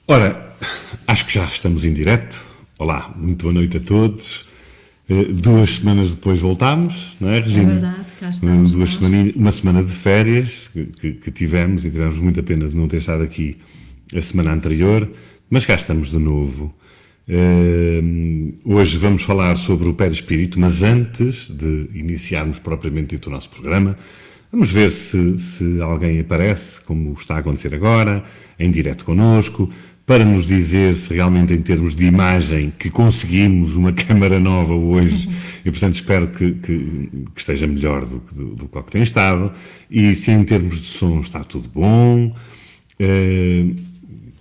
Ora, acho que já estamos em direto. Olá, muito boa noite a todos. 2 semanas depois voltámos, não é, É Regina? verdade, cá estamos nós. Uma semana de férias que tivemos e tivemos muita pena de não ter estado aqui a semana anterior, mas cá estamos de novo. Hoje vamos falar sobre o perispírito, mas antes de iniciarmos propriamente dito o nosso programa, vamos ver se alguém aparece, como está a acontecer agora, em direto connosco, para nos dizer se realmente em termos de imagem que conseguimos uma câmara nova hoje e portanto espero que esteja melhor do que tem estado, e se em termos de som está tudo bom.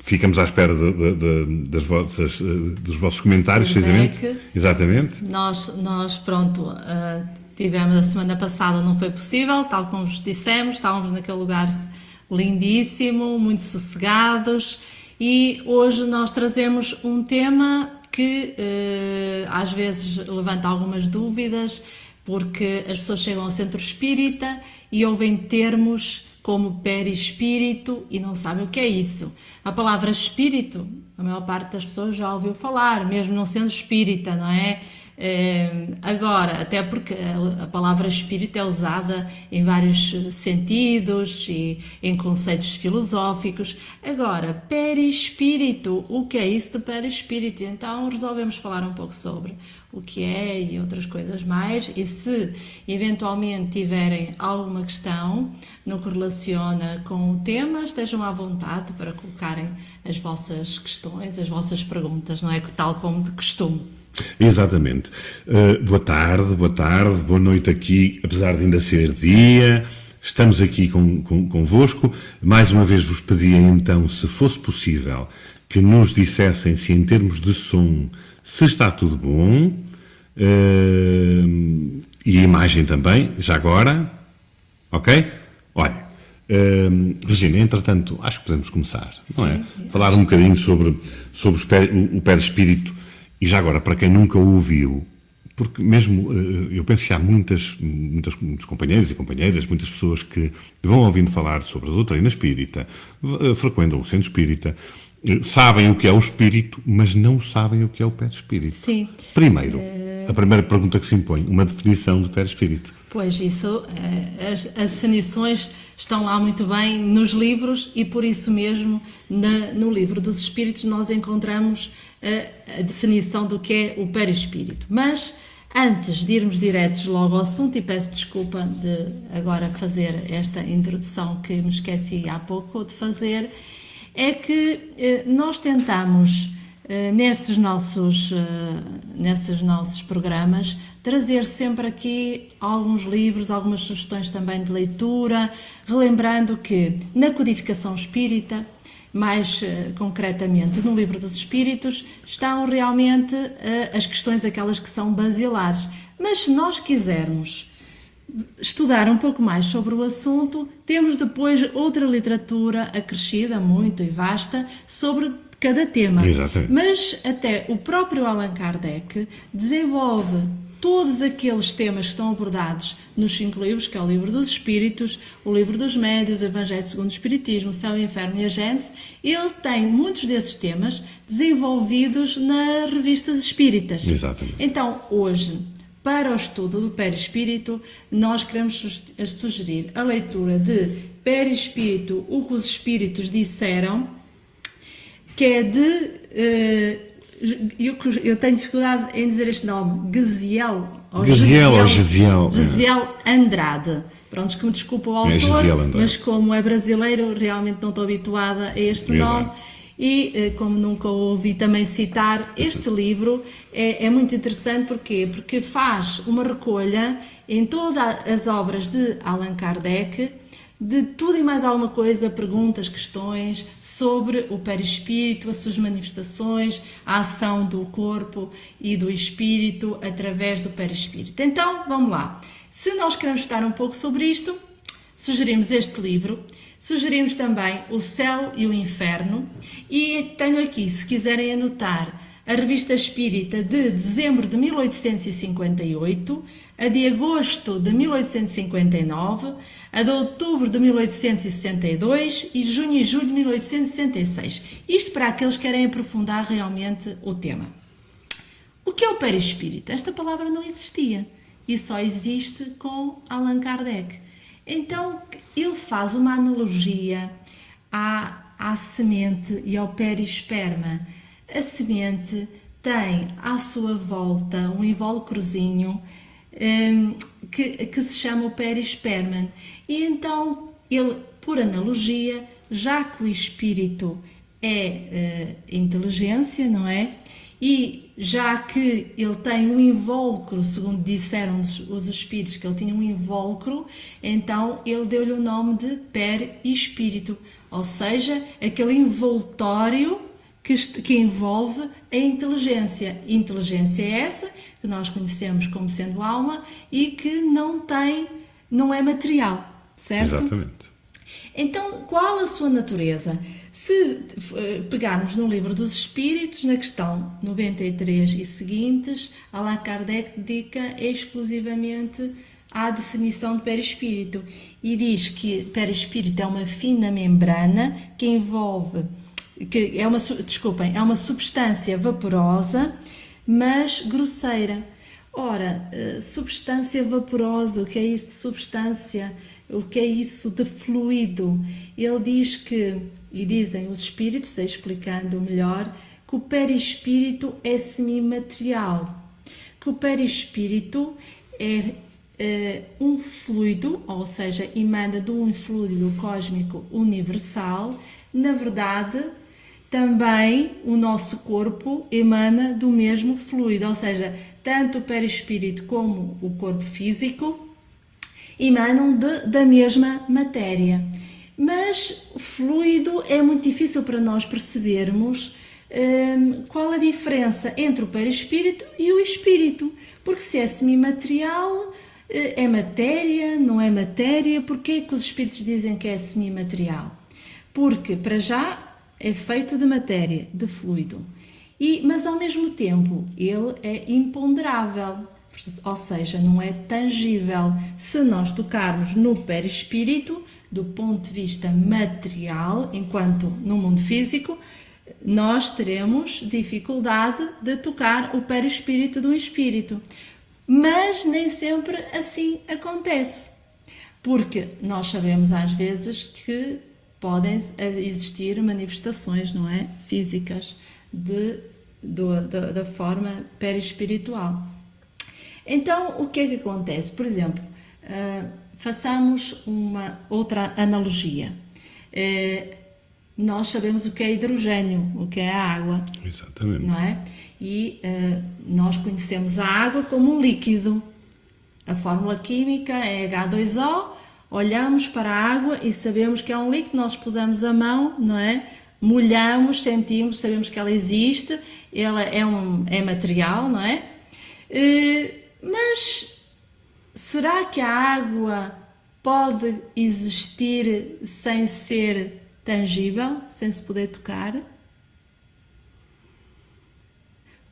Ficamos à espera dos vossos comentários, precisamente. Feedback. Exatamente. Nós pronto, tivemos a semana passada, não foi possível, tal como vos dissemos, estávamos naquele lugar lindíssimo, muito sossegados, e hoje nós trazemos um tema que às vezes levanta algumas dúvidas, porque as pessoas chegam ao centro espírita e ouvem termos como perispírito e não sabem o que é isso. A palavra espírito, a maior parte das pessoas já ouviu falar, mesmo não sendo espírita, não é? Agora, até porque a palavra espírito é usada em vários sentidos e em conceitos filosóficos. Agora, perispírito, o que é isso de perispírito? Então resolvemos falar um pouco sobre o que é e outras coisas mais, e se eventualmente tiverem alguma questão no que relaciona com o tema, estejam à vontade para colocarem as vossas questões, as vossas perguntas, não é? Tal como de costume. Exatamente. Boa tarde, boa noite aqui, apesar de ainda ser dia. Estamos aqui convosco. Mais uma vez vos pedia então, se fosse possível, que nos dissessem se em termos de som se está tudo bom, e a imagem também, já agora, ok? Olha, Regina, entretanto, acho que podemos começar, não é? Falar um bocadinho sobre o perispírito, e já agora, para quem nunca o ouviu, porque mesmo, eu penso que há muitos companheiros e companheiras, muitas pessoas que vão ouvindo falar sobre a doutrina espírita, frequentam o centro espírita, sabem o que é o espírito, mas não sabem o que é o perispírito. Sim. Primeiro, a primeira pergunta que se impõe, uma definição de perispírito. Pois isso, as definições estão lá muito bem nos livros, e por isso mesmo no livro dos Espíritos nós encontramos a definição do que é o perispírito. Mas antes de irmos diretos logo ao assunto, e peço desculpa de agora fazer esta introdução que me esqueci há pouco de fazer, é que nós tentamos nestes nossos programas trazer sempre aqui alguns livros, algumas sugestões também de leitura, relembrando que na codificação espírita, mais concretamente no Livro dos Espíritos, estão realmente as questões aquelas que são basilares. Mas se nós quisermos estudar um pouco mais sobre o assunto, temos depois outra literatura acrescida, muito e vasta, sobre cada tema. Exatamente. Mas até o próprio Allan Kardec desenvolve todos aqueles temas que estão abordados nos 5 livros, que é o Livro dos Espíritos, o Livro dos Médiuns, o Evangelho segundo o Espiritismo, o Céu e o Inferno e a Gênese. Ele tem muitos desses temas desenvolvidos nas revistas espíritas. Exatamente. Então, hoje, para o estudo do perispírito, nós queremos sugerir a leitura de Perispírito, o que os Espíritos disseram, que é de... eu tenho dificuldade em dizer este nome, Gesiel Andrade. Pronto, que me desculpa o autor, mas como é brasileiro, realmente não estou habituada a este nome. E como nunca o ouvi também citar, este livro é muito interessante. Porquê? Porque faz uma recolha em todas as obras de Allan Kardec, de tudo e mais alguma coisa, perguntas, questões sobre o perispírito, as suas manifestações, a ação do corpo e do espírito através do perispírito. Então, vamos lá. Se nós queremos estudar um pouco sobre isto, sugerimos este livro. Sugerimos também O Céu e o Inferno, e tenho aqui, se quiserem anotar, a Revista Espírita de dezembro de 1858, a de agosto de 1859, a de outubro de 1862 e junho e julho de 1866. Isto para aqueles que querem aprofundar realmente o tema. O que é o perispírito? Esta palavra não existia e só existe com Allan Kardec. Então, ele faz uma analogia à semente e ao perisperma. A semente tem à sua volta um invólucrozinho que se chama o perisperma. E então, ele, por analogia, já que o espírito é inteligência, não é? E já que ele tem um invólucro, segundo disseram os espíritos que ele tinha um invólucro, então ele deu-lhe o nome de perispírito, ou seja, aquele envoltório que envolve a inteligência. Inteligência é essa que nós conhecemos como sendo alma e que não é material, certo? Exatamente. Então, qual a sua natureza? Se pegarmos no Livro dos Espíritos, na questão 93 e seguintes, Allan Kardec dedica exclusivamente à definição de perispírito e diz que perispírito é uma fina membrana que envolve, é uma substância vaporosa, mas grosseira. Ora, substância vaporosa, o que é isso de substância? O que é isso de fluido? Ele diz que, e dizem os espíritos, explicando melhor, que o perispírito é semimaterial, que o perispírito é um fluido, ou seja, emana de um fluido cósmico universal. Na verdade, também o nosso corpo emana do mesmo fluido, ou seja, tanto o perispírito como o corpo físico emanam da mesma matéria. Mas o fluido é muito difícil para nós percebermos qual a diferença entre o perispírito e o espírito, porque se é semimaterial, é matéria, não é matéria. Porquê que os espíritos dizem que é semimaterial? Porque, para já, é feito de matéria, de fluido, mas ao mesmo tempo ele é imponderável, ou seja, não é tangível. Se nós tocarmos no perispírito, do ponto de vista material, enquanto no mundo físico, nós teremos dificuldade de tocar o perispírito do espírito. Mas nem sempre assim acontece, porque nós sabemos às vezes que podem existir manifestações, não é, físicas da forma perispiritual. Então, o que é que acontece? Por exemplo, façamos uma outra analogia. Nós sabemos o que é hidrogênio, o que é a água. Exatamente. Não é? E nós conhecemos a água como um líquido. A fórmula química é H2O. Olhamos para a água e sabemos que é um líquido, nós pusemos a mão, não é? Molhamos, sentimos, sabemos que ela existe, ela é material, não é? Mas será que a água pode existir sem ser tangível, sem se poder tocar?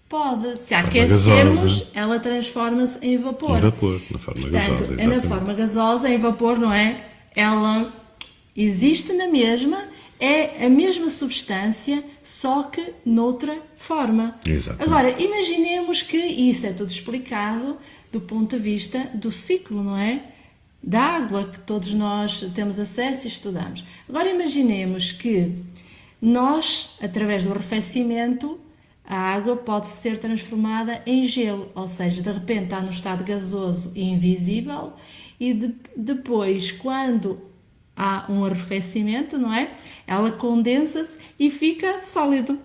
Pode. Se a aquecermos, ela transforma-se em vapor. Em vapor, na forma gasosa, exatamente. Na forma gasosa, em vapor, não é? Ela existe na mesma, é a mesma substância, só que noutra forma. Exatamente. Agora, imaginemos que isso é tudo explicado do ponto de vista do ciclo, não é? Da água que todos nós temos acesso e estudamos. Agora imaginemos que nós, através do arrefecimento, a água pode ser transformada em gelo, ou seja, de repente está no estado gasoso e invisível e depois, quando há um arrefecimento, não é? Ela condensa-se e fica sólido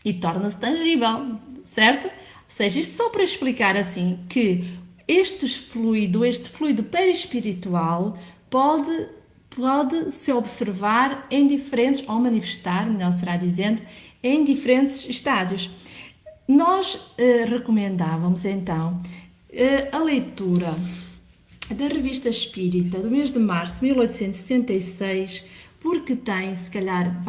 e torna-se tangível, certo? Ou seja, isto só para explicar assim que este fluido perispiritual pode se observar em diferentes, ou manifestar, melhor será dizendo, em diferentes estádios. Nós recomendávamos então a leitura da Revista Espírita do mês de março de 1866, porque tem, se calhar,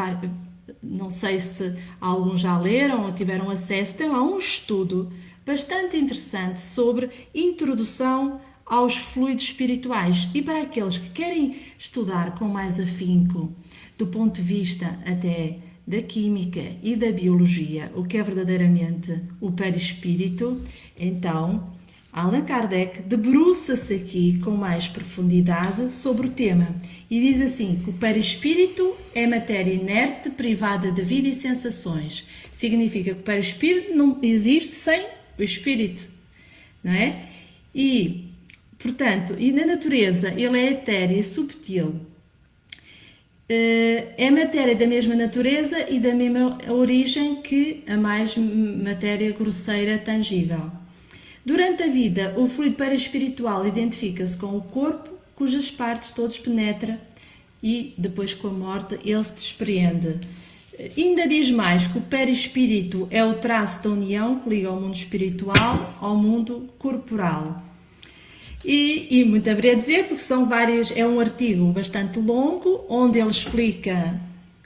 não sei se alguns já leram ou tiveram acesso, tem lá um estudo bastante interessante sobre introdução aos fluidos espirituais. E para aqueles que querem estudar com mais afinco, do ponto de vista até da química e da biologia, o que é verdadeiramente o perispírito, então Allan Kardec debruça-se aqui com mais profundidade sobre o tema e diz assim que o perispírito é matéria inerte, privada de vida e sensações. Significa que o perispírito não existe sem o espírito, não é? E, portanto, e na natureza ele é etéreo e subtil. É matéria da mesma natureza e da mesma origem que a mais matéria grosseira tangível. Durante a vida, o fluido perispiritual identifica-se com o corpo, cujas partes todas penetra e depois com a morte ele se despreende. Ainda diz mais que o perispírito é o traço da união que liga o mundo espiritual ao mundo corporal. E muito haveria a dizer, porque são vários, é um artigo bastante longo, onde ele explica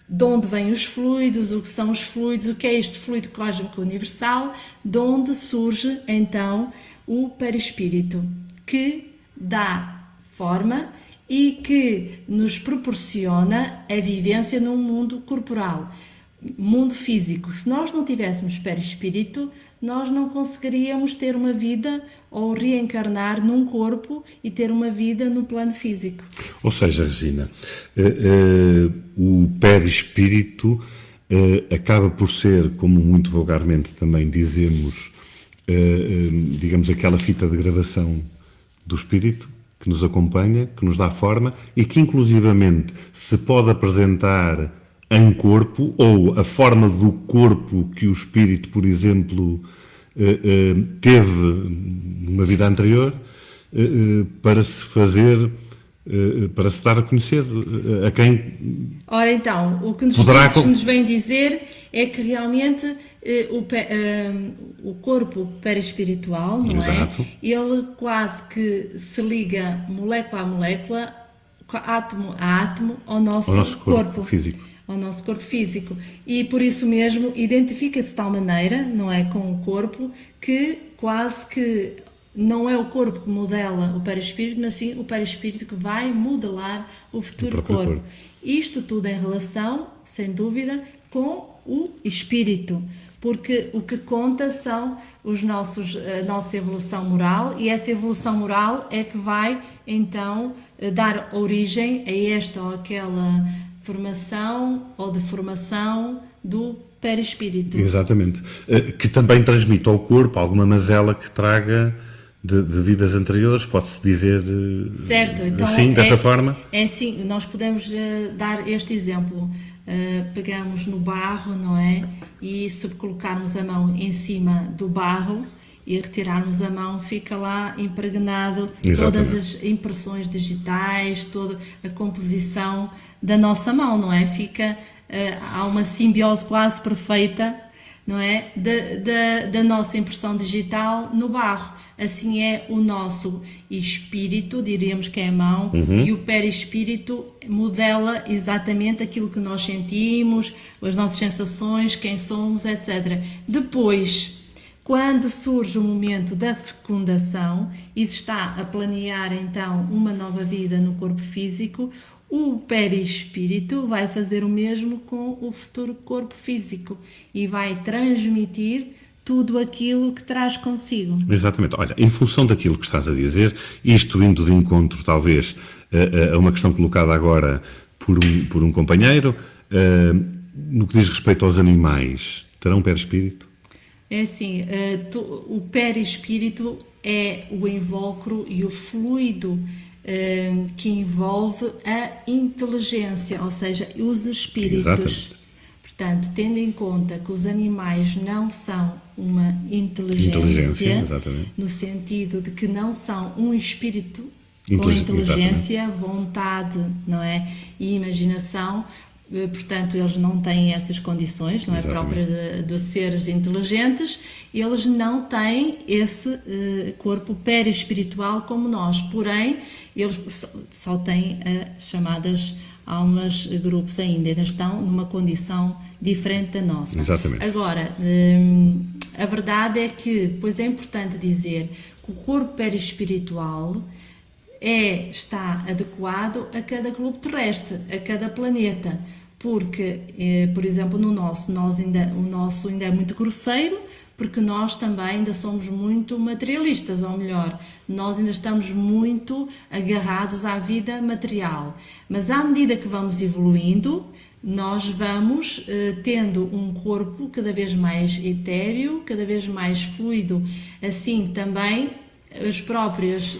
de onde vêm os fluidos, o que são os fluidos, o que é este fluido cósmico universal, de onde surge então o perispírito, que dá forma e que nos proporciona a vivência num mundo corporal, mundo físico. Se nós não tivéssemos perispírito, nós não conseguiríamos ter uma vida ou reencarnar num corpo e ter uma vida no plano físico. Ou seja, Regina, o perispírito acaba por ser, como muito vulgarmente também dizemos, digamos, aquela fita de gravação do espírito que nos acompanha, que nos dá forma e que inclusivamente se pode apresentar em corpo, ou a forma do corpo que o espírito, por exemplo, teve numa vida anterior, para se fazer, para se dar a conhecer a quem... Ora então, o que nos vem dizer é que realmente o corpo perispiritual, não Exato. é? Ele quase que se liga molécula a molécula, átomo a átomo ao nosso corpo físico. Ao nosso corpo físico, e por isso mesmo identifica-se de tal maneira, não é, com o corpo, que quase que não é o corpo que modela o perispírito, mas sim o perispírito que vai modelar o futuro corpo. Isto tudo em relação, sem dúvida, com o espírito, porque o que conta são a nossa evolução moral, e essa evolução moral é que vai então dar origem a esta ou aquela formação ou deformação do perispírito. Exatamente. Que também transmite ao corpo alguma mazela que traga de vidas anteriores, pode-se dizer, certo, então assim, dessa forma? É assim, nós podemos dar este exemplo. Pegamos no barro, não é? E se colocarmos a mão em cima do barro e retirarmos a mão, fica lá impregnado. Exatamente. Todas as impressões digitais, toda a composição da nossa mão, não é? Há uma simbiose quase perfeita, não é? Da nossa impressão digital no barro. Assim é o nosso espírito, diríamos que é a mão, e o perispírito modela exatamente aquilo que nós sentimos, as nossas sensações, quem somos, etc. Depois, quando surge o momento da fecundação e se está a planear então uma nova vida no corpo físico, o perispírito vai fazer o mesmo com o futuro corpo físico e vai transmitir tudo aquilo que traz consigo. Exatamente. Olha, em função daquilo que estás a dizer, isto indo de encontro, talvez, a uma questão colocada agora por um companheiro, no que diz respeito aos animais, terão perispírito? É assim, o perispírito é o invólucro e o fluido que envolve a inteligência, ou seja, os espíritos. Exatamente. Portanto, tendo em conta que os animais não são uma inteligência no sentido de que não são um espírito com inteligência, exatamente, vontade, não é? E imaginação, portanto, eles não têm essas condições, não é? Próprias de seres inteligentes, eles não têm esse corpo perispiritual como nós, porém, eles só têm chamadas alguns grupos ainda estão numa condição diferente da nossa. Exatamente. Agora, a verdade é que, pois é importante dizer que o corpo perispiritual está adequado a cada globo terrestre, a cada planeta, porque, por exemplo, o nosso ainda é muito grosseiro, porque nós também ainda somos muito materialistas, ou melhor, nós ainda estamos muito agarrados à vida material. Mas à medida que vamos evoluindo, nós vamos tendo um corpo cada vez mais etéreo, cada vez mais fluido. Assim também os próprios...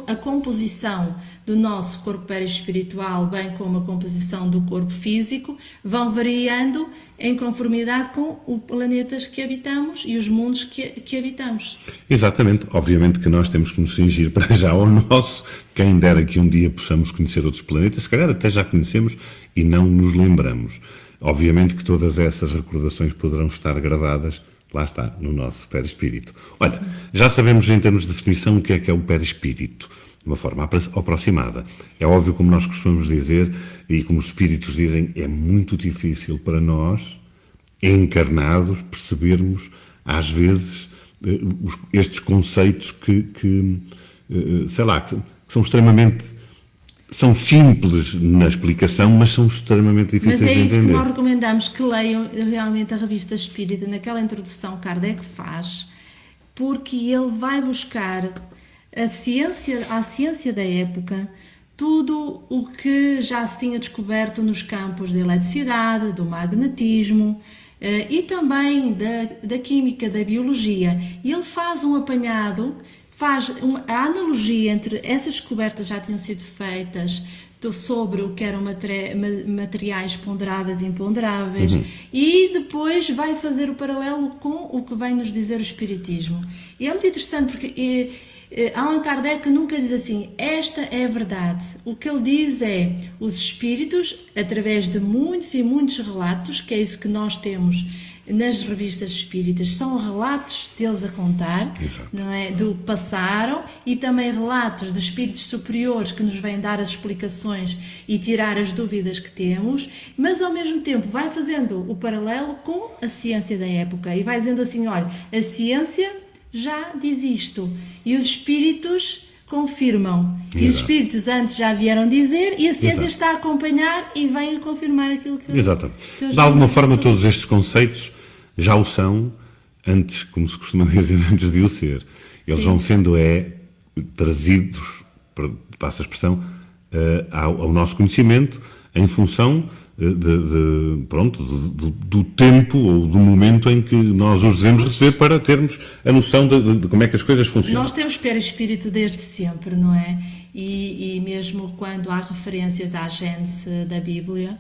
A composição do nosso corpo perispiritual, bem como a composição do corpo físico, vão variando em conformidade com os planetas que habitamos e os mundos que habitamos. Exatamente. Obviamente que nós temos que nos cingir para já ao nosso. Quem dera que um dia possamos conhecer outros planetas, se calhar até já conhecemos e não nos lembramos. Obviamente que todas essas recordações poderão estar gravadas, lá está, no nosso perispírito. Olha, já sabemos em termos de definição o que é o perispírito, de uma forma aproximada. É óbvio, como nós costumamos dizer, e como os espíritos dizem, é muito difícil para nós, encarnados, percebermos, às vezes, estes conceitos que são extremamente... São simples na explicação, mas são extremamente difíceis de entender. Mas é isso que nós recomendamos que leiam realmente a Revista Espírita, naquela introdução que Kardec faz, porque ele vai buscar à ciência da época, tudo o que já se tinha descoberto nos campos da eletricidade, do magnetismo e também da química, da biologia. E ele faz um apanhado, a analogia entre essas descobertas já tinham sido feitas sobre o que eram materiais ponderáveis e imponderáveis, e depois vai fazer o paralelo com o que vem nos dizer o Espiritismo. E é muito interessante porque Allan Kardec nunca diz assim, esta é a verdade. O que ele diz é, os espíritos, através de muitos e muitos relatos, que é isso que nós temos nas revistas espíritas, são relatos deles a contar, não é? Do que passaram, e também relatos de espíritos superiores que nos vêm dar as explicações e tirar as dúvidas que temos, mas ao mesmo tempo vai fazendo o paralelo com a ciência da época e vai dizendo assim, olha, a ciência já diz isto e os espíritos confirmam. E os espíritos antes já vieram dizer e a ciência está a acompanhar e vem a confirmar aquilo que... Exatamente. De alguma forma todos estes conceitos já o são antes, como se costuma dizer, antes de o ser. Eles vão sendo trazidos, passa a expressão, ao nosso conhecimento em função do tempo ou do momento em que nós os devemos receber para termos a noção de como é que as coisas funcionam. Nós temos perispírito desde sempre, não é? E mesmo quando há referências à Gênese da Bíblia,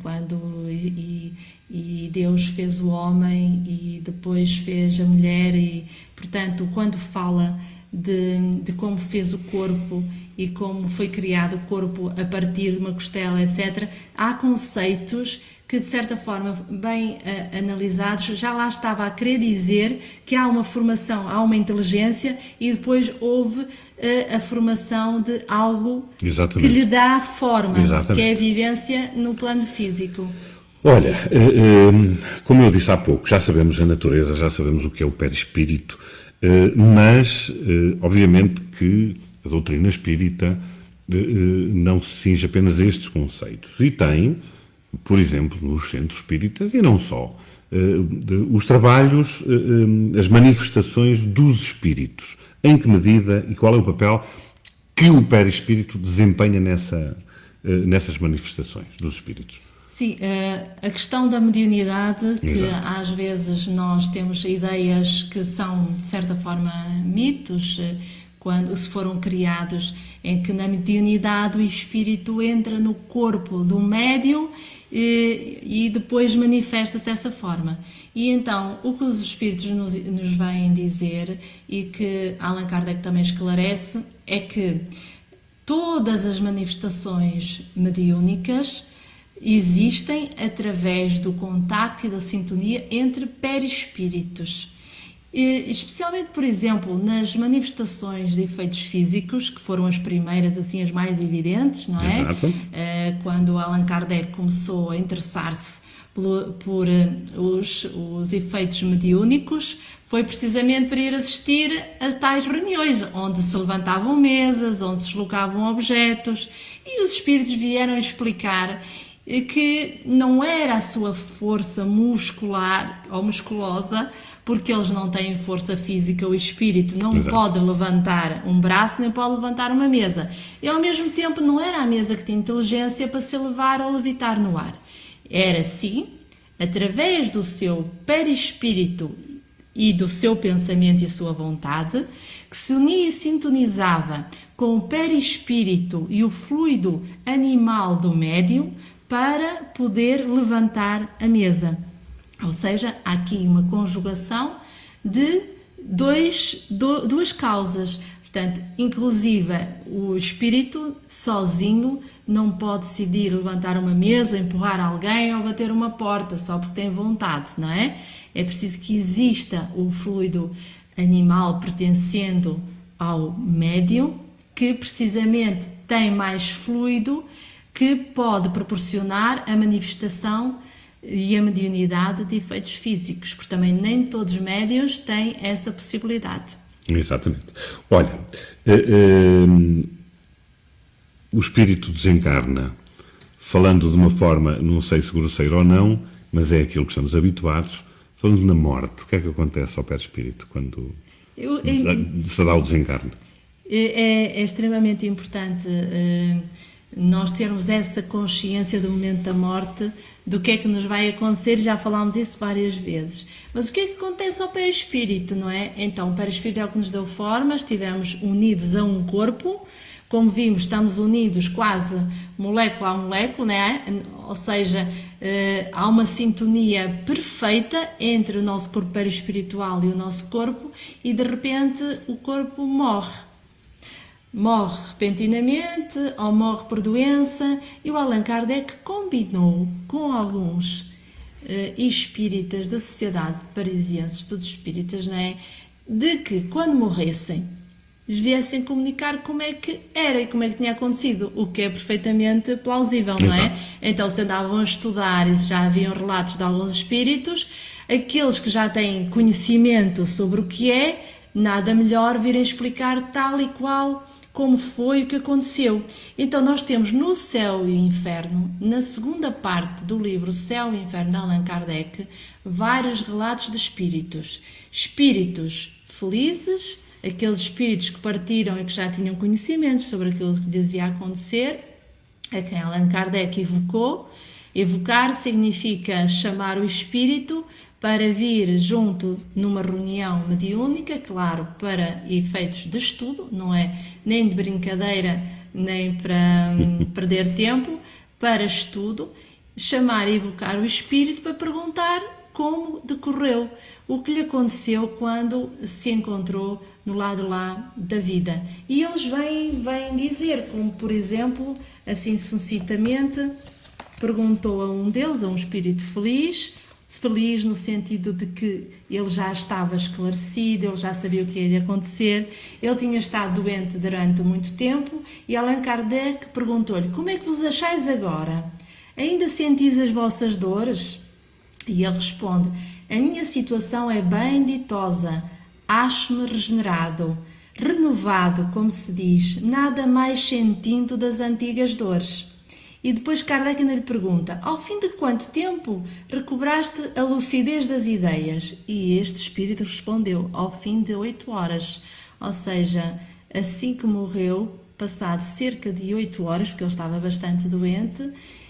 quando Deus fez o homem e depois fez a mulher, e portanto quando fala de como fez o corpo e como foi criado o corpo a partir de uma costela, etc. Há conceitos que, de certa forma, bem analisados, já lá estava a querer dizer que há uma formação, há uma inteligência e depois houve a formação de algo que lhe dá forma, que é a vivência no plano físico. Olha, como eu disse há pouco, já sabemos a natureza, já sabemos o que é o perispírito, mas, obviamente, que a doutrina espírita não se cinge apenas a estes conceitos. E tem, por exemplo, nos centros espíritas, e não só, os trabalhos, as manifestações dos espíritos. Em que medida e qual é o papel que o perispírito desempenha nessas manifestações dos espíritos? Sim, a questão da mediunidade, que às vezes nós temos ideias que são, de certa forma, mitos, quando se foram criados, em que na mediunidade o espírito entra no corpo do médium e depois manifesta-se dessa forma. E então, o que os espíritos nos vêm dizer, e que Allan Kardec também esclarece, é que todas as manifestações mediúnicas existem através do contacto e da sintonia entre perispíritos. Especialmente, por exemplo, nas manifestações de efeitos físicos, que foram as primeiras, assim, as mais evidentes, não é? Exato. Quando Allan Kardec começou a interessar-se por os efeitos mediúnicos, foi precisamente para ir assistir a tais reuniões, onde se levantavam mesas, onde se deslocavam objetos, e os espíritos vieram explicar que não era a sua força muscular ou musculosa, porque eles não têm força física, o espírito não Exato. pode levantar um braço nem pode levantar uma mesa. E ao mesmo tempo não era a mesa que tinha inteligência para se elevar ou levitar no ar. Era sim, através do seu perispírito e do seu pensamento e a sua vontade, que se unia e sintonizava com o perispírito e o fluido animal do médium para poder levantar a mesa. Ou seja, há aqui uma conjugação de duas causas. Portanto, inclusive o espírito sozinho não pode decidir levantar uma mesa, empurrar alguém ou bater uma porta só porque tem vontade, não é? É preciso que exista o fluido animal pertencendo ao médium, que precisamente tem mais fluido, que pode proporcionar a manifestação e a mediunidade de efeitos físicos, porque também nem todos os médiuns têm essa possibilidade. Exatamente. Olha, o espírito desencarna, falando de uma forma, não sei se grosseira ou não, mas é aquilo que estamos habituados, falando na morte. O que é que acontece ao perispírito quando se dá o desencarne? É extremamente importante nós termos essa consciência do momento da morte, do que é que nos vai acontecer, já falámos isso várias vezes. Mas o que é que acontece ao perispírito, não é? Então, o perispírito é o que nos deu forma, estivemos unidos a um corpo, como vimos, estamos unidos quase molécula a molécula, não é? Ou seja, há uma sintonia perfeita entre o nosso corpo perispiritual e o nosso corpo, e de repente o corpo morre. Morre repentinamente ou morre por doença, e o Allan Kardec combinou com alguns espíritas da Sociedade Parisiense dos Espíritas, não é? De que quando morressem viessem comunicar como é que era e como é que tinha acontecido, o que é perfeitamente plausível, não é? Exato. Então, se andavam a estudar e já haviam relatos de alguns espíritos, aqueles que já têm conhecimento sobre o que é, nada melhor virem explicar tal e qual como foi o que aconteceu. Então nós temos no Céu e Inferno, na segunda parte do livro Céu e Inferno de Allan Kardec, vários relatos de espíritos. Espíritos felizes, aqueles espíritos que partiram e que já tinham conhecimentos sobre aquilo que lhes ia acontecer, a quem Allan Kardec evocou. Evocar significa chamar o espírito para vir junto numa reunião mediúnica, claro, para efeitos de estudo, não é nem de brincadeira, nem para perder tempo, para estudo, chamar e evocar o espírito para perguntar como decorreu, o que lhe aconteceu quando se encontrou no lado lá da vida. E eles vêm dizer, como por exemplo, assim sucintamente, perguntou a um deles, a um espírito feliz no sentido de que ele já estava esclarecido, ele já sabia o que ia acontecer, ele tinha estado doente durante muito tempo, e Allan Kardec perguntou-lhe: como é que vos achais agora? Ainda sentis as vossas dores? E ele responde: a minha situação é bem ditosa, acho-me regenerado, renovado, como se diz, nada mais sentindo das antigas dores. E depois Kardec ainda lhe pergunta: ao fim de quanto tempo recobraste a lucidez das ideias? E este espírito respondeu: ao fim de 8 horas. Ou seja, assim que morreu, passado cerca de 8 horas, porque ele estava bastante doente,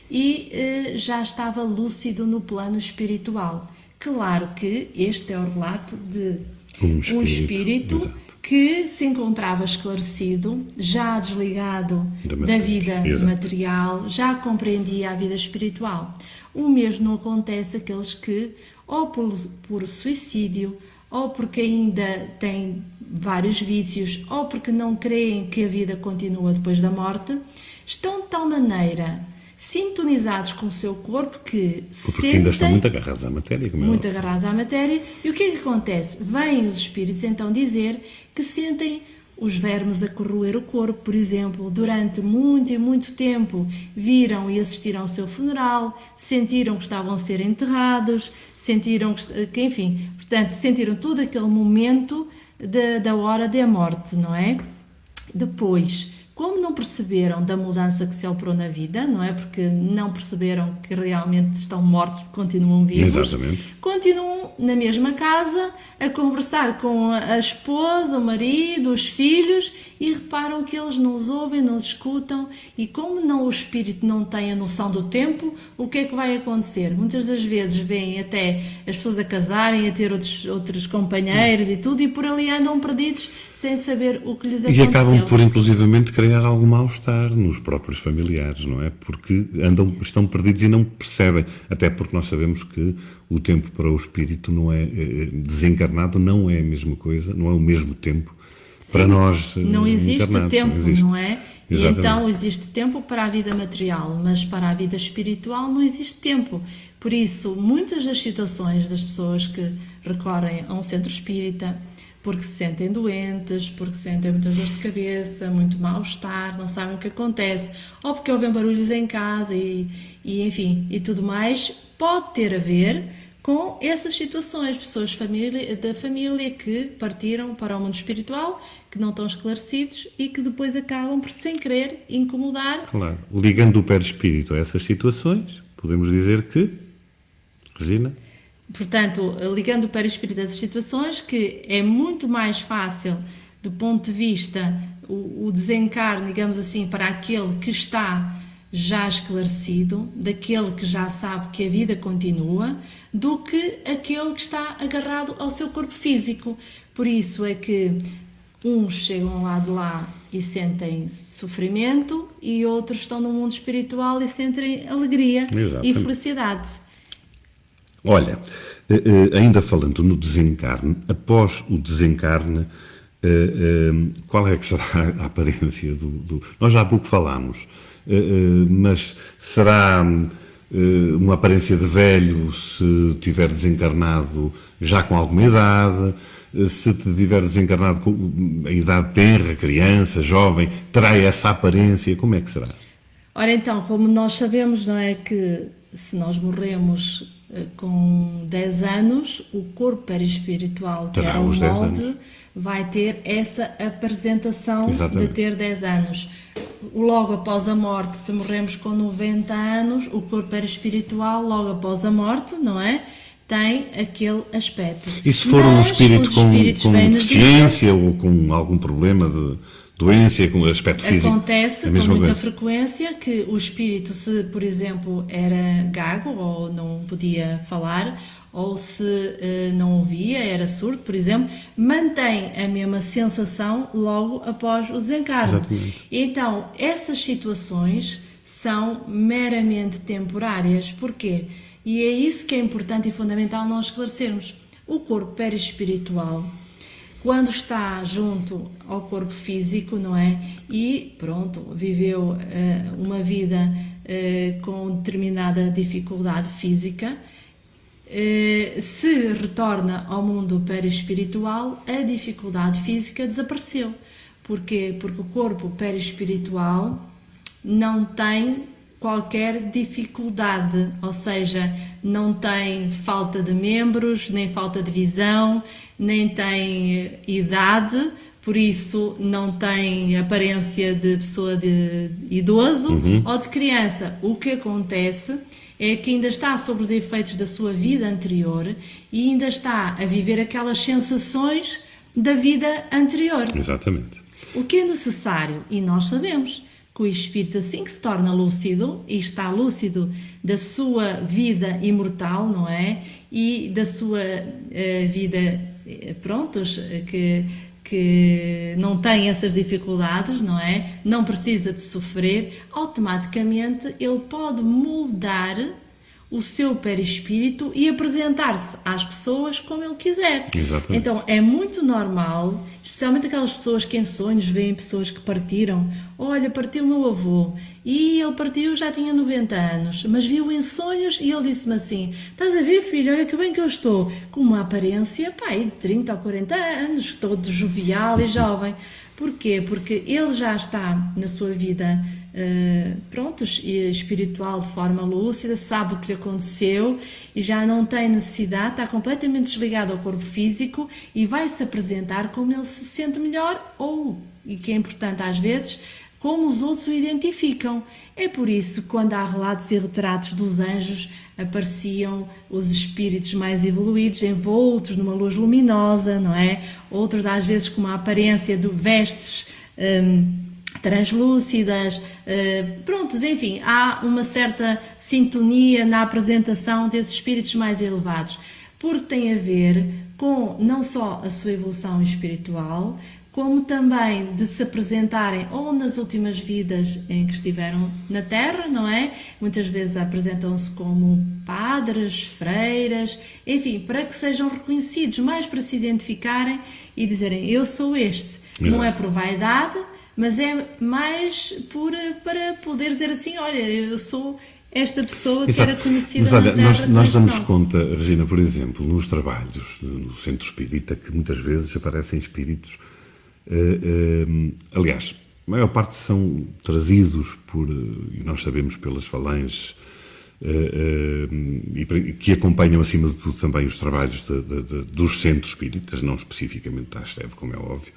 e já estava lúcido no plano espiritual. Claro que este é o relato de um espírito que se encontrava esclarecido, já desligado da vida material, já compreendia a vida espiritual. O mesmo não acontece àqueles que, ou por suicídio, ou porque ainda têm vários vícios, ou porque não creem que a vida continua depois da morte, estão de tal maneira sintonizados com o seu corpo, que Porque ainda estão muito agarrados à matéria. Como muito agarrados à matéria. E o que é que acontece? Vêm os espíritos então dizer que sentem os vermes a corroer o corpo, por exemplo, durante muito e muito tempo viram e assistiram ao seu funeral, sentiram que estavam a ser enterrados, sentiram que enfim, portanto, sentiram todo aquele momento da hora da morte, não é? Depois, como não perceberam da mudança que se operou na vida, não é? Porque não perceberam que realmente estão mortos, continuam vivos. Exatamente. Continuam na mesma casa a conversar com a esposa, o marido, os filhos, e reparam que eles não os ouvem, não os escutam, e como o espírito não tem a noção do tempo, o que é que vai acontecer? Muitas das vezes vêm até as pessoas a casarem, a ter outros companheiros e tudo, e por ali andam perdidos sem saber o que lhes aconteceu. E acabam por, inclusivamente, criar algum mal-estar nos próprios familiares, não é? Porque estão perdidos e não percebem. Até porque nós sabemos que o tempo para o espírito não é desencarnado, não é a mesma coisa, não é o mesmo tempo. Sim, para nós não existe tempo, não existe. Não é? Exatamente. E então existe tempo para a vida material, mas para a vida espiritual não existe tempo. Por isso, muitas das situações das pessoas que recorrem a um centro espírita, porque se sentem doentes, porque sentem muitas dores de cabeça, muito mal-estar, não sabem o que acontece, ou porque ouvem barulhos em casa enfim, e tudo mais, pode ter a ver com essas situações, pessoas da família que partiram para o mundo espiritual, que não estão esclarecidos e que depois acabam por, sem querer, incomodar. Claro. Ligando o perispírito a essas situações, podemos dizer que, Regina? Portanto, ligando o perispírito a essas situações, que é muito mais fácil, do ponto de vista, o desencarne, digamos assim, para aquele que está já esclarecido, daquele que já sabe que a vida continua, do que aquele que está agarrado ao seu corpo físico. Por isso é que uns chegam lá de lá e sentem sofrimento, e outros estão no mundo espiritual e sentem alegria. Exatamente. E felicidade. Olha, ainda falando no desencarne, após o desencarne, qual é que será a aparência do... Nós já há pouco falámos, mas será uma aparência de velho se tiver desencarnado já com alguma idade? Se tiver desencarnado com a idade tenra, criança, jovem, terá essa aparência? Como é que será? Ora então, como nós sabemos, não é, que se nós morremos com 10 anos, o corpo perispiritual, que era o molde, vai ter essa apresentação. Exatamente. De ter 10 anos. Logo após a morte, se morremos com 90 anos, o corpo perispiritual, logo após a morte, não é? Tem aquele aspecto. E se for um espírito com deficiência ou com algum problema de doença, com aspecto físico? Acontece com muita frequência que o espírito, se por exemplo era gago ou não podia falar, ou se não ouvia, era surdo, por exemplo, mantém a mesma sensação logo após o desencarne. Exatamente. Então, essas situações são meramente temporárias. Porquê? E é isso que é importante e fundamental nós esclarecermos. O corpo perispiritual, quando está junto ao corpo físico, não é? E pronto, viveu uma vida com determinada dificuldade física, se retorna ao mundo perispiritual, a dificuldade física desapareceu. Porquê? Porque o corpo perispiritual não tem qualquer dificuldade, ou seja, não tem falta de membros, nem falta de visão, nem tem idade, por isso não tem aparência de pessoa de idoso ou de criança. O que acontece é que ainda está sob os efeitos da sua vida anterior e ainda está a viver aquelas sensações da vida anterior. Exatamente. O que é necessário, e nós sabemos, que o espírito, assim que se torna lúcido, e está lúcido da sua vida imortal, não é? E da sua vida, prontos, que não tem essas dificuldades, não é? Não precisa de sofrer, automaticamente ele pode moldar o seu perispírito e apresentar-se às pessoas como ele quiser. Exatamente. Então é muito normal, especialmente aquelas pessoas que em sonhos veem pessoas que partiram. Olha, partiu o meu avô e ele partiu, já tinha 90 anos, mas viu em sonhos e ele disse-me assim: estás a ver, filho, olha que bem que eu estou, com uma aparência, de 30 ou 40 anos, todo jovial e jovem. Porquê? Porque ele já está na sua vida espiritual de forma lúcida, sabe o que lhe aconteceu e já não tem necessidade, está completamente desligado ao corpo físico e vai se apresentar como ele se sente melhor e que é importante às vezes, como os outros o identificam. É por isso que quando há relatos e retratos dos anjos apareciam os espíritos mais evoluídos envoltos numa luz luminosa, não é? Outros às vezes com uma aparência de vestes translúcidas, enfim, há uma certa sintonia na apresentação desses espíritos mais elevados, porque tem a ver com não só a sua evolução espiritual, como também de se apresentarem ou nas últimas vidas em que estiveram na Terra, não é? Muitas vezes apresentam-se como padres, freiras, enfim, para que sejam reconhecidos, mais para se identificarem e dizerem: eu sou este. Exato. Não é por vaidade, mas é mais para poder dizer assim: olha, eu sou esta pessoa que era conhecida mas, olha, na Terra. nós damos conta, Regina, por exemplo, nos trabalhos no centro espírita, que muitas vezes aparecem espíritos. Aliás, a maior parte são trazidos e nós sabemos pelas falanges que acompanham acima de tudo também os trabalhos dos centros espíritas, não especificamente da ASTEV, como é óbvio,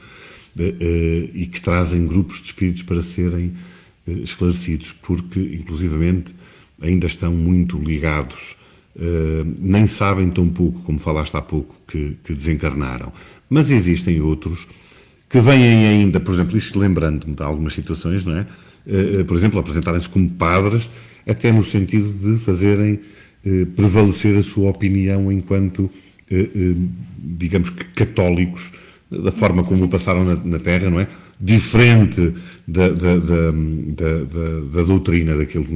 e que trazem grupos de espíritos para serem esclarecidos, porque inclusivamente ainda estão muito ligados, nem sabem tão pouco, como falaste há pouco, que desencarnaram, mas existem outros que vêm ainda, por exemplo, isto lembrando-me de algumas situações, não é? Por exemplo, apresentarem-se como padres, até no sentido de fazerem prevalecer a sua opinião enquanto, digamos que católicos, da forma como passaram na Terra, não é? Diferente da doutrina, daquilo que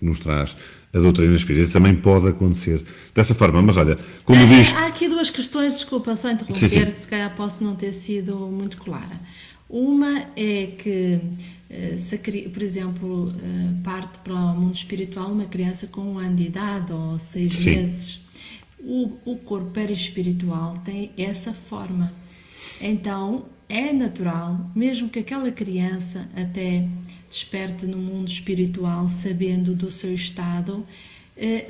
nos traz a doutrina espírita, também pode acontecer dessa forma. Mas olha, como diz... Há aqui duas questões, desculpa só interromper, sim. Se calhar posso não ter sido muito clara. Uma é que, por exemplo, parte para o mundo espiritual uma criança com 1 ano de idade ou 6 meses, o corpo perispiritual tem essa forma. Então, é natural, mesmo que aquela criança até desperte no mundo espiritual sabendo do seu estado,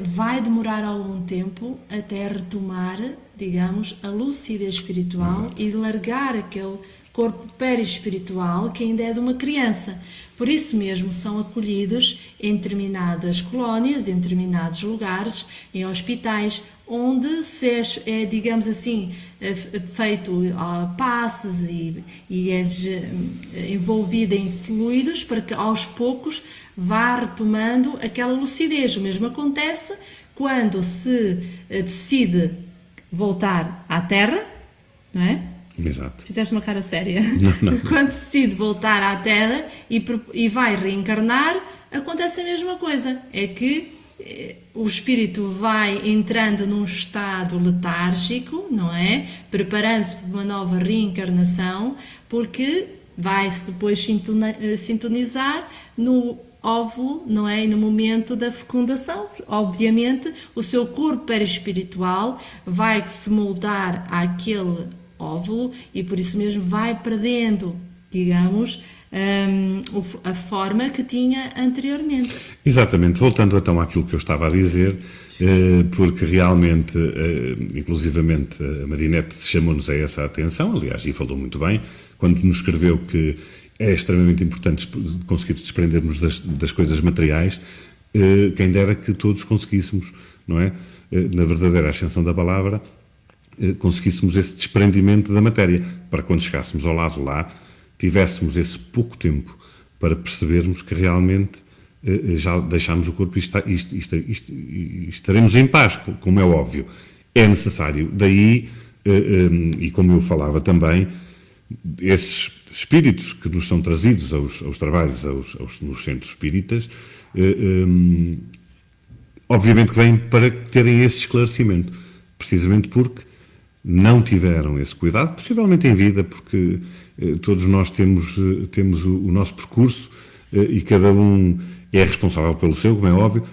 vai demorar algum tempo até retomar, digamos, a lucidez espiritual. Exato. E largar aquele corpo perispiritual que ainda é de uma criança. Por isso mesmo são acolhidos em determinadas colónias, em determinados lugares, em hospitais, onde se é, digamos assim, feito passes e é envolvido em fluidos para que aos poucos vá retomando aquela lucidez. O mesmo acontece quando se decide voltar à Terra, não é? Exato. Fizeste uma cara séria. Não. Quando decide voltar à Terra e vai reencarnar, acontece a mesma coisa. É que o espírito vai entrando num estado letárgico, não é? Preparando-se para uma nova reencarnação, porque vai-se depois sintonizar no óvulo, não é? E no momento da fecundação, obviamente, o seu corpo perispiritual vai se moldar àquele óvulo e por isso mesmo vai perdendo, digamos, a forma que tinha anteriormente. Exatamente, voltando então àquilo que eu estava a dizer, porque realmente, inclusivamente a Marinete chamou-nos a essa atenção, aliás, e falou muito bem, quando nos escreveu que é extremamente importante conseguir desprendermos das coisas materiais, quem dera que todos conseguíssemos, não é? Na verdadeira ascensão da palavra, conseguíssemos esse desprendimento da matéria, para quando chegássemos ao lado lá, tivéssemos esse pouco tempo para percebermos que realmente já deixámos o corpo e estaremos em paz, como é óbvio. É necessário. Daí, e como eu falava também, esses espíritos que nos são trazidos aos trabalhos nos centros espíritas, obviamente que vêm para terem esse esclarecimento, precisamente porque não tiveram esse cuidado, possivelmente em vida, porque todos nós temos o nosso percurso e cada um é responsável pelo seu, como é óbvio,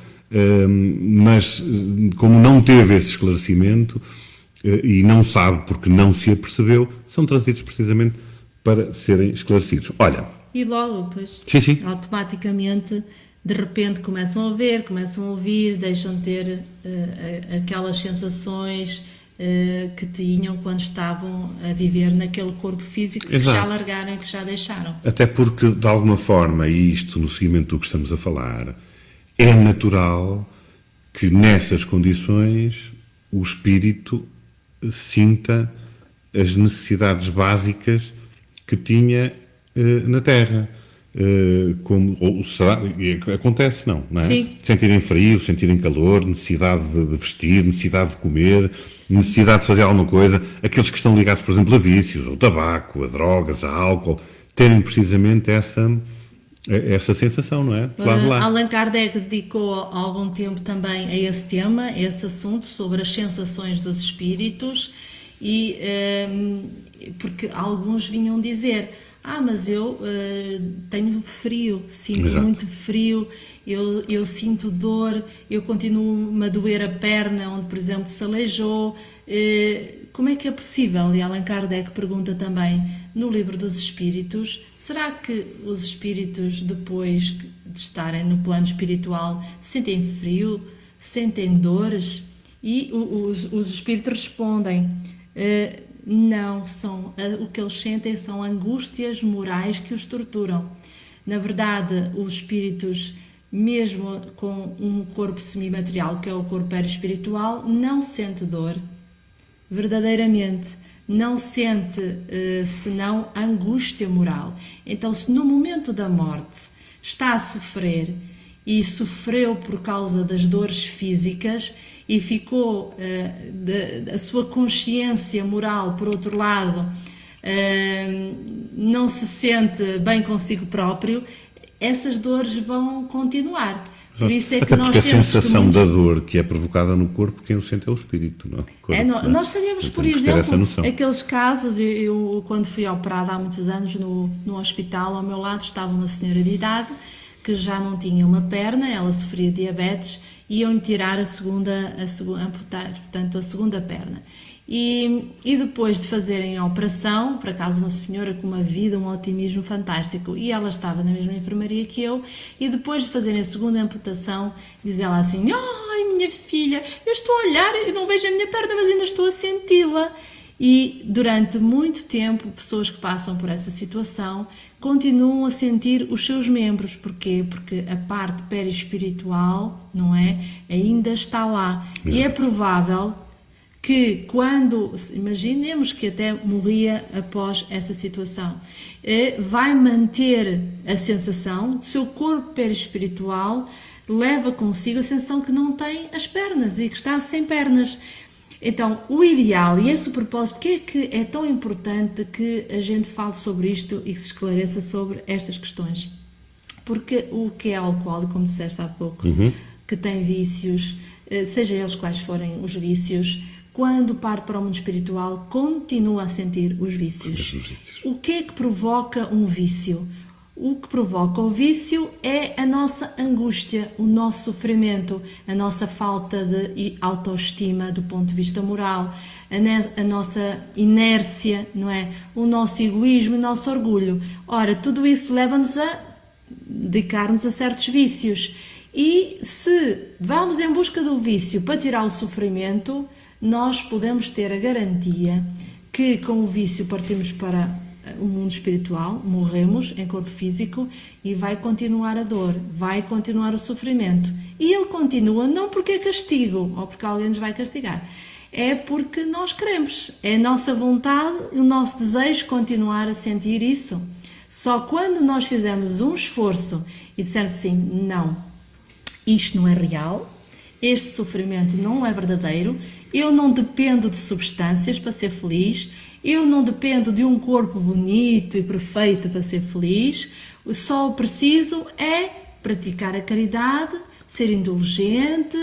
mas como não teve esse esclarecimento e não sabe porque não se apercebeu, são trazidos precisamente para serem esclarecidos. Olha... E logo, pois, sim. automaticamente, de repente começam a ver, começam a ouvir, deixam de ter aquelas sensações que tinham quando estavam a viver naquele corpo físico que já largaram e que já deixaram. Até porque, de alguma forma, e isto no seguimento do que estamos a falar, é natural que nessas condições o espírito sinta as necessidades básicas que tinha na Terra. Acontece, não é? Sim. Sentirem frio, sentirem calor, necessidade de vestir, necessidade de comer, sim, necessidade de fazer alguma coisa. Aqueles que estão ligados, por exemplo, a vícios, ao tabaco, a drogas, a álcool, terem precisamente essa sensação, não é? Allan Kardec dedicou algum tempo também a esse tema, a esse assunto, sobre as sensações dos espíritos, e porque alguns vinham dizer: mas eu tenho frio, sinto muito frio, eu sinto dor, eu continuo-me a doer a perna onde, por exemplo, se aleijou. Como é que é possível? E Allan Kardec pergunta também no Livro dos Espíritos: será que os espíritos, depois de estarem no plano espiritual, sentem frio, sentem dores? E os espíritos respondem: não, o que eles sentem são angústias morais que os torturam. Na verdade, os espíritos, mesmo com um corpo semimaterial, que é o corpo perispiritual, não sente dor, verdadeiramente, não sente senão angústia moral. Então, se no momento da morte está a sofrer e sofreu por causa das dores físicas, e ficou a sua consciência moral, por outro lado, não se sente bem consigo próprio, essas dores vão continuar. Por isso é que até nós porque temos a sensação da dor que é provocada no corpo, quem o sente é o espírito, não é? Nós sabemos, por exemplo, aqueles casos. Eu quando fui operada há muitos anos no hospital, ao meu lado estava uma senhora de idade que já não tinha uma perna, ela sofria diabetes, iam tirar amputar, portanto, a segunda perna. E depois de fazerem a operação, por acaso uma senhora com uma vida, um otimismo fantástico, e ela estava na mesma enfermaria que eu, e depois de fazerem a segunda amputação, diz ela assim: ai, minha filha, eu estou a olhar, eu não vejo a minha perna, mas ainda estou a senti-la. E durante muito tempo, pessoas que passam por essa situação continuam a sentir os seus membros. Porquê? Porque a parte perispiritual, não é? Ainda está lá. Exato. E é provável que quando, imaginemos que até morria após essa situação, vai manter a sensação do seu corpo perispiritual, leva consigo a sensação que não tem as pernas e que está sem pernas. Então, o ideal, e esse o propósito, porque é que é tão importante que a gente fale sobre isto e que se esclareça sobre estas questões? Porque o que é alcoólico, como disseste há pouco, que tem vícios, seja eles quais forem os vícios, quando parte para o mundo espiritual, continua a sentir os vícios. O que é que provoca um vício? O que provoca o vício é a nossa angústia, o nosso sofrimento, a nossa falta de autoestima do ponto de vista moral, a nossa inércia, não é? O nosso egoísmo e o nosso orgulho. Ora, tudo isso leva-nos a dedicarmos a certos vícios. E se vamos em busca do vício para tirar o sofrimento, nós podemos ter a garantia que com o vício partimos para o mundo espiritual, morremos em corpo físico e vai continuar a dor, vai continuar o sofrimento. E ele continua não porque é castigo ou porque alguém nos vai castigar, é porque nós queremos, é a nossa vontade e o nosso desejo continuar a sentir isso. Só quando nós fizermos um esforço e dissermos assim: não, isto não é real, este sofrimento não é verdadeiro, eu não dependo de substâncias para ser feliz, eu não dependo de um corpo bonito e perfeito para ser feliz, só o preciso é praticar a caridade, ser indulgente,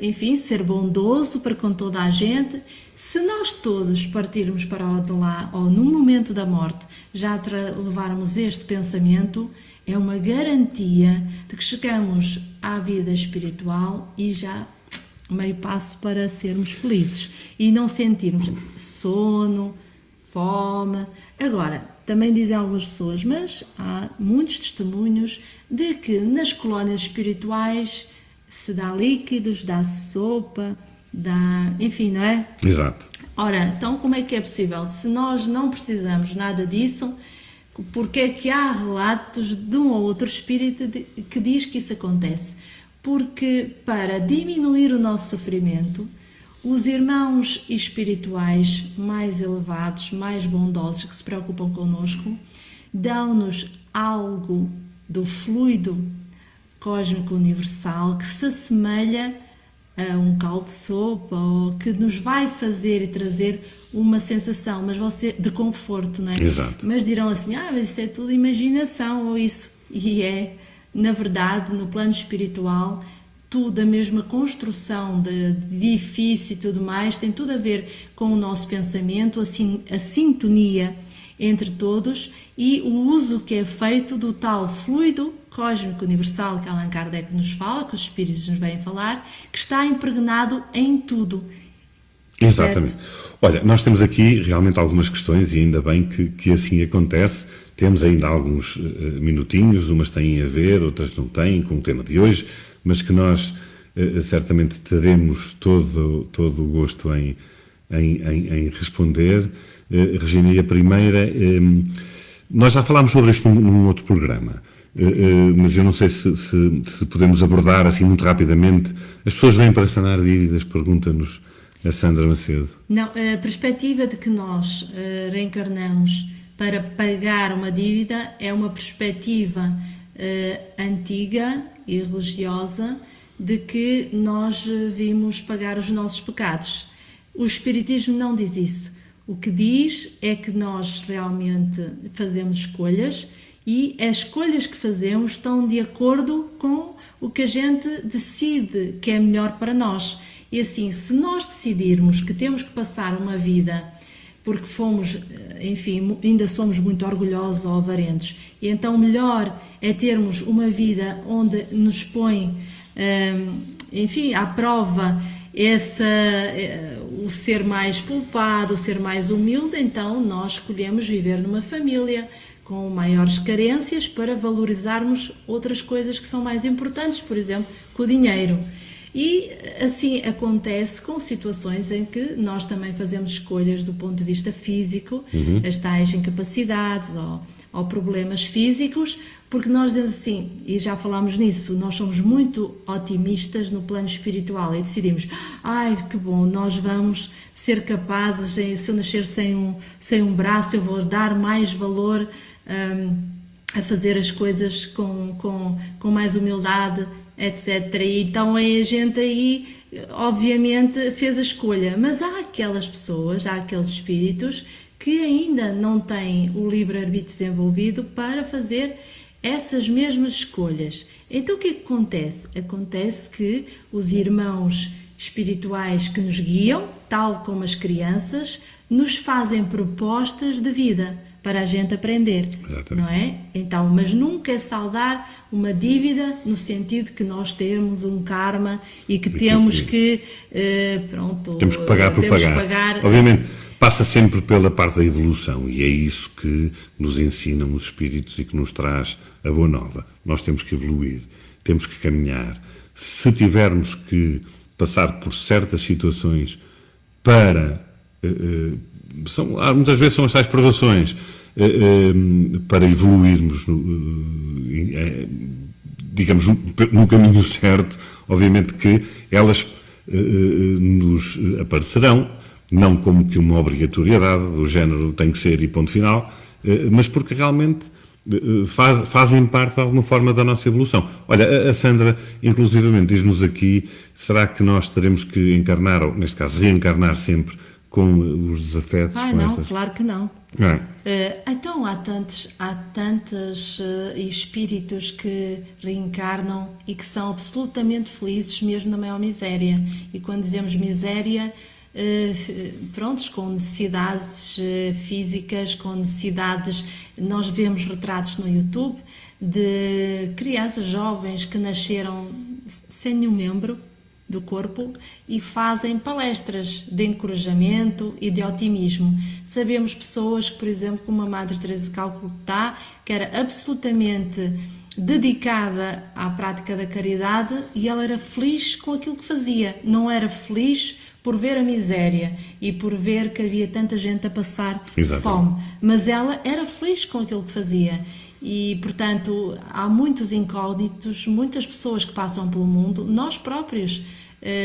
enfim, ser bondoso para com toda a gente. Se nós todos partirmos para o de lá, ou no momento da morte, já levarmos este pensamento, é uma garantia de que chegamos à vida espiritual e já meio passo para sermos felizes e não sentirmos sono, fome. Agora, também dizem algumas pessoas, mas há muitos testemunhos de que nas colónias espirituais se dá líquidos, dá-se sopa, enfim, não é? Exato. Ora, então como é que é possível? Se nós não precisamos nada disso, porque é que há relatos de um ou outro espírito que diz que isso acontece? Porque para diminuir o nosso sofrimento, os irmãos espirituais mais elevados, mais bondosos, que se preocupam connosco, dão-nos algo do fluido cósmico universal que se assemelha a um caldo de sopa, ou que nos vai fazer e trazer uma sensação de conforto, não é? Exato. Mas dirão assim, mas isso é tudo imaginação, ou isso. E é, na verdade, no plano espiritual, tudo, a mesma construção de edifício e tudo mais, tem tudo a ver com o nosso pensamento, assim, a sintonia entre todos e o uso que é feito do tal fluido cósmico universal que Allan Kardec nos fala, que os espíritos nos vêm falar, que está impregnado em tudo. Exatamente. Certo? Olha, nós temos aqui realmente algumas questões e ainda bem que assim acontece. Temos ainda alguns minutinhos, umas têm a ver, outras não têm, com o tema de hoje, mas que nós certamente teremos todo o gosto em responder. Regina, e a primeira, nós já falámos sobre isto num outro programa, mas eu não sei se podemos abordar assim muito rapidamente. As pessoas vêm para sanar dívidas, pergunta-nos a Sandra Macedo. Não, a perspectiva de que nós reencarnamos para pagar uma dívida é uma perspectiva antiga e religiosa de que nós vimos pagar os nossos pecados. O Espiritismo não diz isso. O que diz é que nós realmente fazemos escolhas e as escolhas que fazemos estão de acordo com o que a gente decide que é melhor para nós. E assim, se nós decidirmos que temos que passar uma vida porque fomos, enfim, ainda somos muito orgulhosos ou avarentos, e então melhor é termos uma vida onde nos põe, enfim, à prova o ser mais poupado, o ser mais humilde, então nós escolhemos viver numa família com maiores carências para valorizarmos outras coisas que são mais importantes, por exemplo, com o dinheiro. E assim acontece com situações em que nós também fazemos escolhas do ponto de vista físico, as tais incapacidades ou problemas físicos, porque nós dizemos assim, e já falámos nisso, nós somos muito otimistas no plano espiritual e decidimos, que bom, nós vamos ser capazes, se eu nascer sem um braço, eu vou dar mais valor a fazer as coisas com mais humildade, etc. E então a gente aí, obviamente, fez a escolha, mas há aquelas pessoas, há aqueles espíritos que ainda não têm o livre-arbítrio desenvolvido para fazer essas mesmas escolhas. Então o que é que acontece? Acontece que os irmãos espirituais que nos guiam, tal como as crianças, nos fazem propostas de vida para a gente aprender. Exatamente. Não é? Então, mas nunca é saldar uma dívida no sentido que nós temos um karma e que temos que temos que pagar por pagar. Obviamente passa sempre pela parte da evolução e é isso que nos ensinam os espíritos e que nos traz a boa nova. Nós temos que evoluir, temos que caminhar. Se tivermos que passar por certas situações para muitas vezes são as tais provações para evoluirmos digamos no caminho certo, obviamente que elas nos aparecerão não como que uma obrigatoriedade do género tem que ser e ponto final, mas porque realmente fazem parte de alguma forma da nossa evolução. Olha, a Sandra inclusivamente diz-nos aqui, será que nós teremos que encarnar, ou neste caso reencarnar sempre com os desafetos? Ah, com não, estas... claro que não. Não é? Então, há tantos espíritos que reencarnam e que são absolutamente felizes mesmo na maior miséria. E quando dizemos miséria, prontos, com necessidades físicas, com necessidades... Nós vemos retratos no YouTube de crianças jovens que nasceram sem nenhum membro do corpo e fazem palestras de encorajamento e de otimismo. Sabemos pessoas que, por exemplo, como a Madre Teresa de Calcutá, que era absolutamente dedicada à prática da caridade e ela era feliz com aquilo que fazia, não era feliz por ver a miséria e por ver que havia tanta gente a passar fome, mas ela era feliz com aquilo que fazia. E, portanto, há muitos incógnitos, muitas pessoas que passam pelo mundo, nós próprios,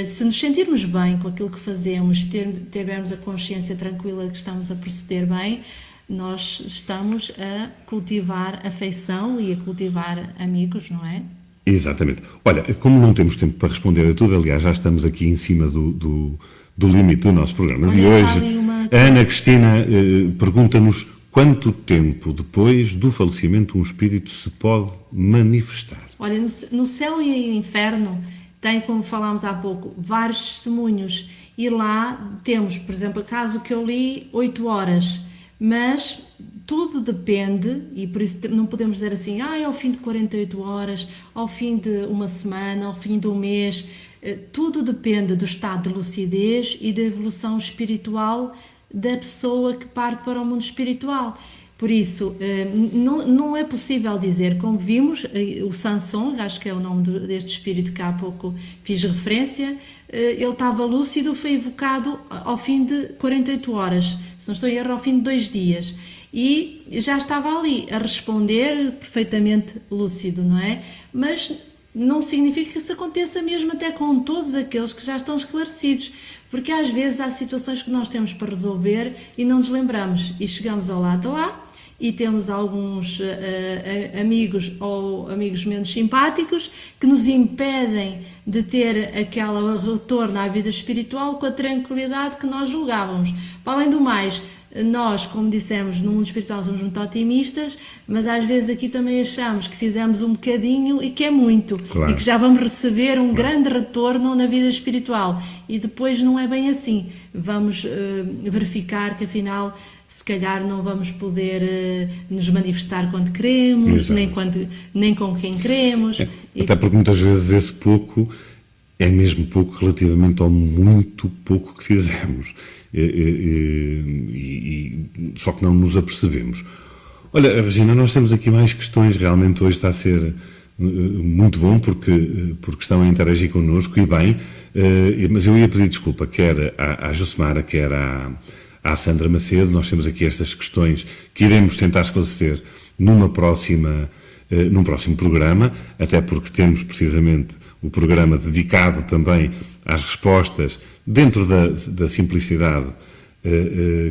se nos sentirmos bem com aquilo que fazemos, tivermos a consciência tranquila que estamos a proceder bem, nós estamos a cultivar afeição e a cultivar amigos, não é? Exatamente. Olha, como não temos tempo para responder a tudo, aliás, já estamos aqui em cima do limite do nosso programa de hoje. A Ana Cristina pergunta-nos: quanto tempo depois do falecimento um espírito se pode manifestar? Olha, no céu e no inferno tem, como falámos há pouco, vários testemunhos. E lá temos, por exemplo, o caso que eu li, 8 horas. Mas tudo depende, e por isso não podemos dizer assim, ao fim de 48 horas, ao fim de uma semana, ao fim de um mês. Tudo depende do estado de lucidez e da evolução espiritual da pessoa que parte para o mundo espiritual. Por isso, não é possível dizer, como vimos, o Sanson, acho que é o nome deste espírito que há pouco fiz referência, ele estava lúcido, foi evocado ao fim de 48 horas, se não estou em erro, ao fim de 2 dias. E já estava ali a responder perfeitamente lúcido, não é? Mas não significa que isso aconteça mesmo até com todos aqueles que já estão esclarecidos, porque às vezes há situações que nós temos para resolver e não nos lembramos e chegamos ao lado de lá e temos alguns amigos ou amigos menos simpáticos que nos impedem de ter aquele retorno à vida espiritual com a tranquilidade que nós julgávamos. Para além do mais, nós, como dissemos, no mundo espiritual somos muito otimistas, mas às vezes aqui também achamos que fizemos um bocadinho e que é muito, claro, e que já vamos receber um grande retorno na vida espiritual, e depois não é bem assim. Vamos verificar que afinal se calhar não vamos poder nos manifestar quando queremos, nem com quem queremos. Até porque muitas vezes esse pouco é mesmo pouco relativamente ao muito pouco que fizemos. Só que não nos apercebemos. Olha, Regina, nós temos aqui mais questões. Realmente hoje está a ser muito bom porque estão a interagir connosco e bem, mas eu ia pedir desculpa quer à Josemara, quer à Sandra Macedo. Nós temos aqui estas questões que iremos tentar esclarecer num próximo programa, até porque temos precisamente o programa dedicado também às respostas dentro da simplicidade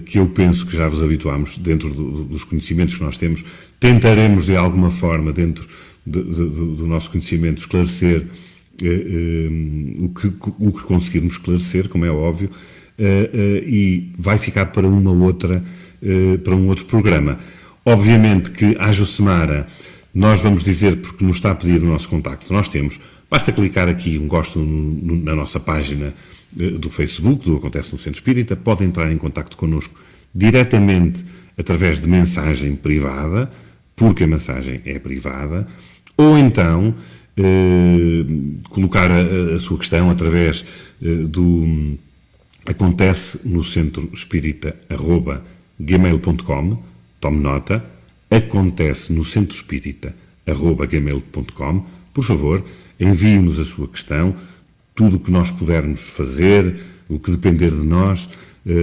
que eu penso que já vos habituámos, dentro dos conhecimentos que nós temos. Tentaremos de alguma forma, dentro do nosso conhecimento, esclarecer o que conseguirmos esclarecer, como é óbvio, e vai ficar para um outro programa. Obviamente que à Josemara nós vamos dizer, porque nos está a pedir o nosso contacto, nós temos, basta clicar aqui um gosto na nossa página do Facebook, do Acontece no Centro Espírita, pode entrar em contacto connosco diretamente através de mensagem privada, porque a mensagem é privada, ou então colocar a sua questão através do Acontece no Centro Espírita @gmail.com, tome nota, acontece no Centro Espírita @gmail.com. Por favor, envie-nos a sua questão, tudo o que nós pudermos fazer, o que depender de nós,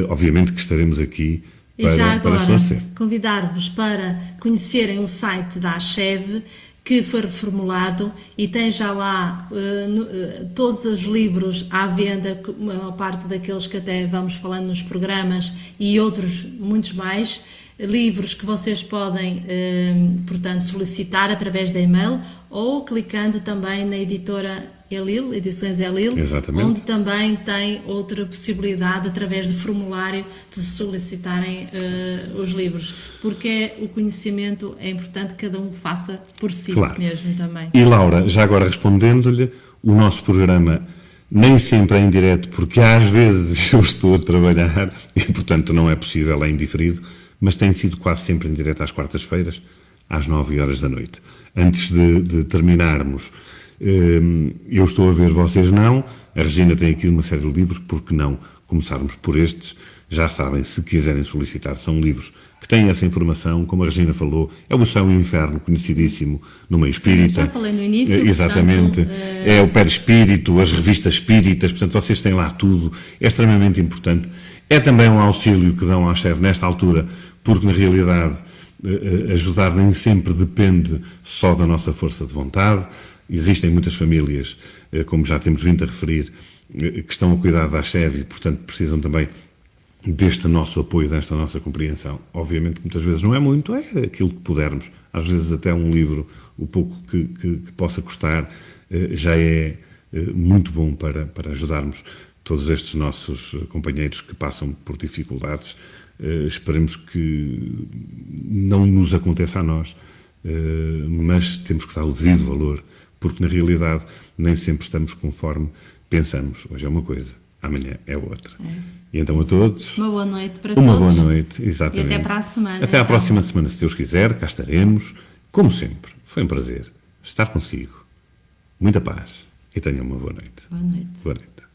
obviamente que estaremos aqui para esclarecer. Convidar-vos para conhecerem o site da ACHEV, que foi reformulado e tem já lá todos os livros à venda, a maior parte daqueles que até vamos falando nos programas e outros, muitos mais. livros que vocês podem, portanto, solicitar através de e-mail ou clicando também na editora Elil, Edições Elil, Exatamente. onde também tem outra possibilidade através de formulário de solicitarem os livros, porque o conhecimento é importante que cada um faça por si mesmo também. E Laura, já agora respondendo-lhe, o nosso programa nem sempre é em direto, porque às vezes eu estou a trabalhar e, portanto, não é possível, é indiferido, mas tem sido quase sempre em direto às quartas-feiras, às 9h. Antes de terminarmos, eu estou a ver, vocês não. A Regina tem aqui uma série de livros, porque não começarmos por estes? Já sabem, se quiserem solicitar, são livros que têm essa informação, como a Regina falou, é o Céu e o Inferno, conhecidíssimo no meio espírita. Já falei no início. Exatamente. Portanto, é o Perispírito, as revistas espíritas, portanto vocês têm lá tudo, é extremamente importante. É também um auxílio que dão ao chefe nesta altura, porque na realidade ajudar nem sempre depende só da nossa força de vontade. Existem muitas famílias, como já temos vindo a referir, que estão a cuidar da ACHEV e, portanto, precisam também deste nosso apoio, desta nossa compreensão. Obviamente que muitas vezes não é muito, é aquilo que pudermos. Às vezes até um livro, o pouco que possa custar, já é muito bom para ajudarmos todos estes nossos companheiros que passam por dificuldades. Esperemos que não nos aconteça a nós, mas temos que dar o devido valor, porque na realidade nem sempre estamos conforme pensamos. Hoje é uma coisa, amanhã é outra. E então a todos, uma boa noite para todos. Uma boa noite, exatamente. E até para a semana. Até à próxima semana, se Deus quiser, cá estaremos. Como sempre, foi um prazer estar consigo. Muita paz e tenham uma boa noite. Boa noite. Boa noite.